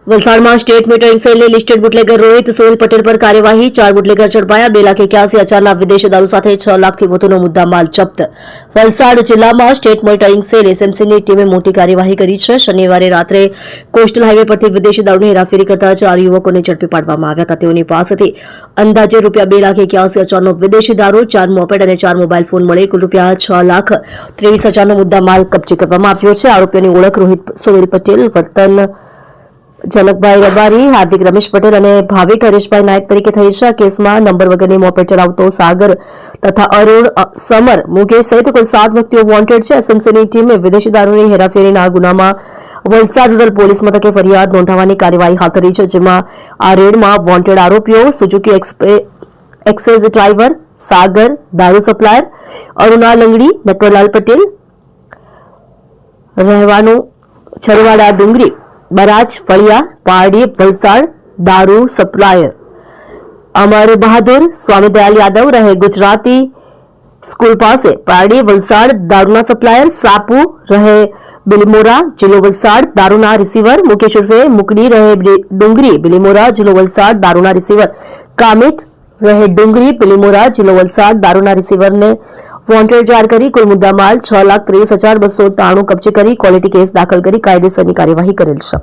વલસાડમાં state metering સેલની listed bootlegger Rohit Sohil Patel પર કાર્યવાહી 4 બુટલેગર ઝડપાયા 2,81,000 વિદેશી દારૂ સાથે 6 લાખથી વધુનો મુદ્દામાલ જપ્ત વલસાડ જિલ્લામાં સ્ટેટ મોનિટરિંગ સેલ એસએમસીની ટીમે મોટી કાર્યવાહી કરી છે શનિવારે રાત્રે કોસ્ટલ હાઈવે પરથી વિદેશી દારૂની હેરાફેરી કરતા 4 યુવકોને ઝડપી પાડવામાં આવ્યા હતા તેઓની પાસેથી અંદાજે ₹2,81,000નો વિદેશી દારૂ 4 મોપેડ અને 4 મોબાઈલ ફોન મળી કુલ ₹6,23,000નો મુદ્દામાલ કબજે કરવામાં આવ્યો છે આરોપીઓની ઓળખ રોહિત સોહિલ પટેલ વતન જનકભાઈ રબારી હાર્દિક રમેશ પટેલ અને ભાવિક હરેશભાઈ નાયક તરીકે થઈ છે આ કેસમાં નંબર વગરની મોપેડ ચલાવતો સાગર તથા અરુણ સમર મુકેશ સહિત કુલ 7 વ્યક્તિઓ વોન્ટેડ છે એસએમસીની ટીમે વિદેશી દારૂની હેરાફેરીના ગુનામાં વલસાડ રૂરલ પોલીસ મથકે ફરિયાદ નોંધાવવાની કાર્યવાહી હાથ ધરી છે જેમાં આ રેડમાં વોન્ટેડ આરોપીઓ સુઝુકી એક્સેસ ડ્રાઈવર સાગર દારૂ સપ્લાયર અરુણા લંગડી નટવરલાલ પટેલ રહેવાનું છરવાડા ડુંગરી બરાજ ફળિયા પારડી વલસાડ દારૂ સપ્લાયર અમર બહાદુર સ્વામી દયાલ યાદવ રહે ગુજરાતી સ્કૂલ પાસે પારડી વલસાડ દારૂના સપ્લાયર સાપુ રહે બિલીમોરા જિલ્લો વલસાડ દારૂના રિસીવર મુકેશ ઉર્ફે મુકડી રહે ડુંગરી બિલીમોરા જિલ્લો વલસાડ દારૂના રિસીવર કામિત રહે ડુંગરી બિલીમોરા જિલ્લો વલસાડ દારૂના રિસીવરને વોન્ટેડ જાહેર કરી કુલ મુદ્દામાલ 6,23,293 કબજે કરી ક્વોલિટી કેસ દાખલ કરી કાયદેસરની કાર્યવાહી કરેલ છે।